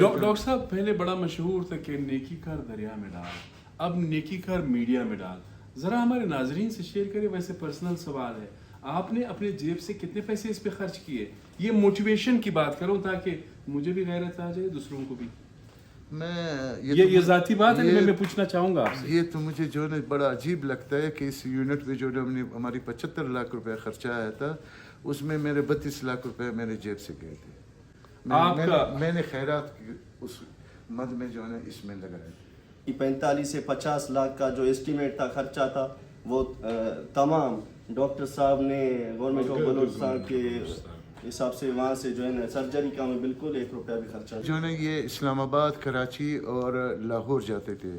Doctor साहब पहले बड़ा मशहूर था कि नेकी कर दरिया में डाल, अब नेकी कर मीडिया में डाल। ज़रा हमारे नाजरीन से शेयर करें, वैसे पर्सनल सवाल है, आपने अपने जेब से कितने पैसे इस पे खर्च किए? ये मोटिवेशन की बात करूं ताकि मुझे भी गैरत आ जाए, दूसरों को भी। ये ज़ाती बात है, मैं पूछना चाहूँगा आपसे। ये तो मुझे जो है बड़ा अजीब लगता है कि इस यूनिट में जो हमने हमारी 75 लाख रुपए खर्चा आया था, उसमें मेरे 32 लाख रुपए मेरे जेब से गए थे। मैंने खैरात उस मद में जो है इसमें लगाया। 45 से 50 लाख का जो एस्टीमेट था, खर्चा था, वो तमाम डॉक्टर साहब ने गवर्नमेंट ऑफ बलूचिस्तान के हिसाब से वहाँ से जो है ना सर्जरी का में बिल्कुल 1 रुपया भी खर्चा जो है ना ये इस्लामाबाद, कराची और लाहौर जाते थे,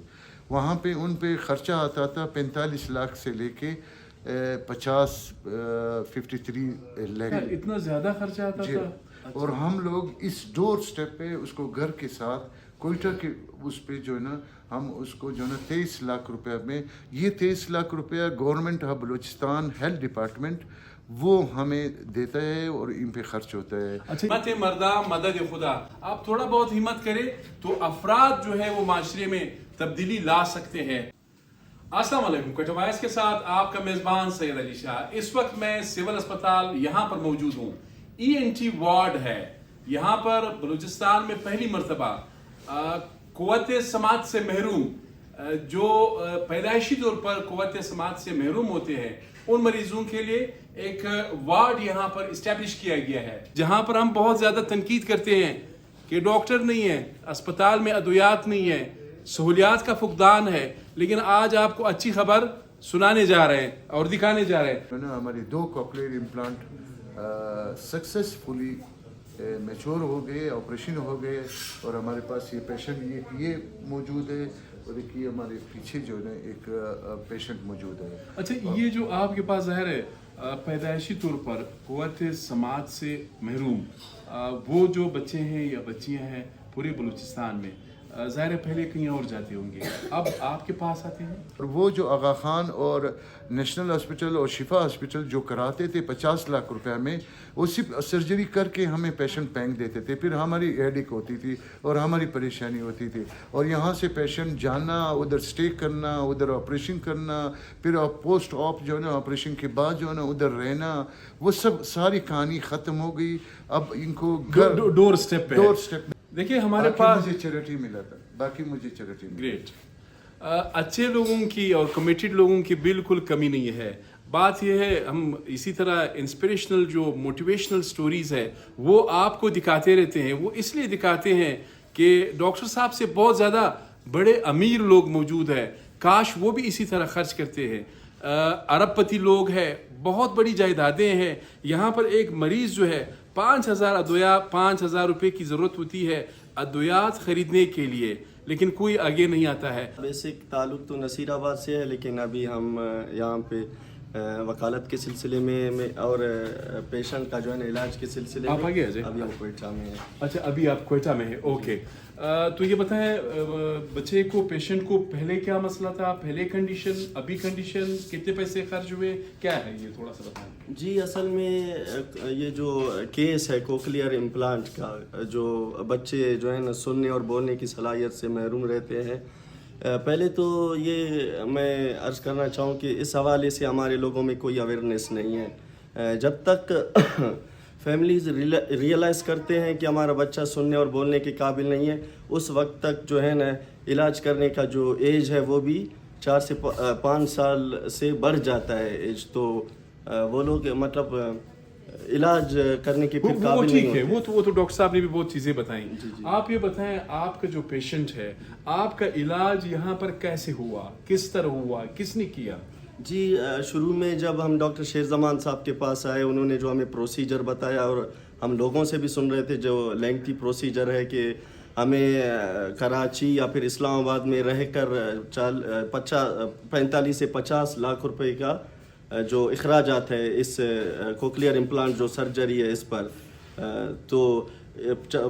वहाँ पे उन पे खर्चा आता था 45 लाख से लेके 53 लाख। इतना ज़्यादा खर्चा आता था? और हम लोग इस डोर स्टेप पे उसको घर के साथ कोयटा के उस पे जो है ना हम उसको जो है ना 23 लाख रुपया में, ये 23 लाख रुपया government of Balochistan health department वो हमें देता है और इन पे खर्च होता है। अच्छा, मर्दा मदद खुदा, आप थोड़ा बहुत हिम्मत करें तो अफराद जो है वो माशरे में तब्दीली ला सकते हैं। अस्सलाम वालेकुम, क्वेटा वॉइस के साथ आपका मेजबान सैयद अली शाह। इस वक्त मैं सिविल अस्पताल यहाँ पर मौजूद हूँ। ENT वार्ड है यहाँ पर। बलूचिस्तान में पहली मरतबा कुव्वत समात से महरूम, जो पैदाइशी तौर पर कुव्वत समात से महरूम होते हैं, उन मरीजों के लिए एक वार्ड यहाँ पर इस्टेब्लिश किया गया है, जहाँ पर हम बहुत ज़्यादा तनकीद करते हैं कि डॉक्टर नहीं है, अस्पताल में अद्वियात नहीं है, सहूलियात का फुकदान है। लेकिन आज आपको अच्छी खबर सुनाने जा रहे हैं और दिखाने जा रहे हैं। हमारी 2 कॉकलियर इम्प्लांट सक्सेसफुली मैच्योर हो गए, ऑपरेशन हो गए और हमारे पास ये पेशेंट ये मौजूद है और देखिए हमारे पीछे जो है एक पेशेंट मौजूद है। अच्छा, ये जो आपके पास ज़ाहिर है पैदाइशी तौर पर कुव्वत समात से महरूम वो जो बच्चे हैं या बच्चियां हैं पूरे बलूचिस्तान में, ज़ाहिर है पहले कहीं और जाते होंगे, अब आपके पास आते हैं। और वो जो आगा खान और नेशनल हॉस्पिटल और शिफा हॉस्पिटल जो कराते थे 50 लाख रुपए में, वो सिर्फ सर्जरी करके हमें पेशेंट पैंग देते थे, फिर हमारी हेडेक होती थी और हमारी परेशानी होती थी। और यहाँ से पेशेंट जाना, उधर स्टे करना, उधर ऑपरेशन करना, फिर पोस्ट ऑप जो है ना ऑपरेशन के बाद जो है ना उधर रहना, वो सब सारी कहानी ख़त्म हो गई। अब इनको डोर स्टेप पे देखिए हमारे पास मुझे चैरिटी मिला था, बाकी मुझे चैरिटी ग्रेट। अच्छे लोगों की और कमिटेड लोगों की बिल्कुल कमी नहीं है। बात यह है, हम इसी तरह इंस्पिरेशनल जो मोटिवेशनल स्टोरीज़ है वो आपको दिखाते रहते हैं। वो इसलिए दिखाते हैं कि डॉक्टर साहब से बहुत ज़्यादा बड़े अमीर लोग मौजूद हैं, काश वो भी इसी तरह खर्च करते हैं। अरबपति लोग हैं, बहुत बड़ी जायदादें हैं। यहाँ पर एक मरीज़ जो है 5,000 रुपये की ज़रूरत होती है अद्वियात ख़रीदने के लिए, लेकिन कोई आगे नहीं आता है। बेसिक ताल्लुक़ तो नसीराबाद से है, लेकिन अभी हम यहाँ पे वकालत के सिलसिले में और पेशेंट का जो है ना इलाज के सिलसिले में आगे अभी हम कोयटा में हैं। अच्छा, अभी आप कोयटा में हैं, ओके। तो ये बताएं, बच्चे को, पेशेंट को पहले क्या मसला था, पहले कंडीशन, अभी कंडीशन, कितने पैसे खर्च हुए, क्या है ये थोड़ा सा बताएं। जी, असल में ये जो केस है कोक्लियर इम्प्लांट का, जो बच्चे जो है ना सुनने और बोलने की सलाहियत से महरूम रहते हैं, पहले तो ये मैं अर्ज़ करना चाहूँ कि इस हवाले से हमारे लोगों में कोई अवेयरनेस नहीं है। जब तक फैमिलीज़ रियलाइज़ करते हैं कि हमारा बच्चा सुनने और बोलने के काबिल नहीं है, उस वक्त तक जो है ना इलाज करने का जो एज है वो भी 4 से 5 साल से बढ़ जाता है एज। तो वो लोग मतलब इलाज करने के फिर काबिल नहीं होते। वो तो डॉक्टर साहब ने भी बहुत चीज़ें बताई। आप ये बताएं, आपका जो पेशेंट है, आपका इलाज यहाँ पर कैसे हुआ, किस तरह हुआ, किसने किया? जी, शुरू में जब हम डॉक्टर शेरजमान साहब के पास आए, उन्होंने जो हमें प्रोसीजर बताया और हम लोगों से भी सुन रहे थे जो लेंथी प्रोसीजर है कि हमें कराची या फिर इस्लामाबाद में रहकर 45 से 50 लाख रुपए का जो अखराजात है इस कोक्लियर इम्प्लांट जो सर्जरी है इस पर, तो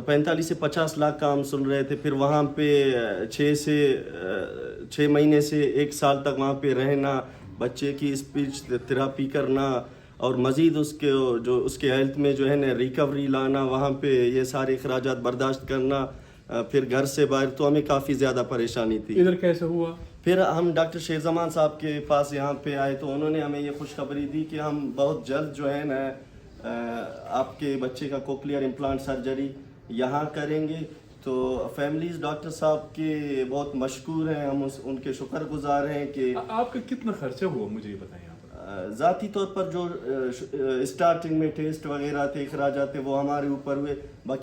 45 से 50 लाख का हम सुन रहे थे। फिर वहाँ पे 6 महीने से 1 साल तक वहाँ पे रहना, बच्चे की स्पीच थेरापी करना और मज़ीद उसके हेल्थ में जो है ना रिकवरी लाना, वहाँ पे ये सारे अखराजात बर्दाश्त करना, پھر گھر سے باہر تو ہمیں کافی زیادہ پریشانی تھی. ادھر کیسے ہوا؟ پھر ہم ڈاکٹر شیخ زمان صاحب کے پاس یہاں پہ آئے تو انہوں نے ہمیں یہ خوشخبری دی کہ ہم بہت جلد جو ہے نا آپ کے بچے کا کوکلیئر امپلانٹ سرجری یہاں کریں گے. تو فیملیز ڈاکٹر صاحب کے بہت مشکور ہیں, ہم ان کے شکر گزار ہیں کہ آپ کا کتنا خرچہ ہوا مجھے یہ بتائیں. ذاتی طور پر جو اسٹارٹنگ میں ٹیسٹ وغیرہ تھے, اخراجات تھے, وہ ہمارے اوپر ہوئے. باقی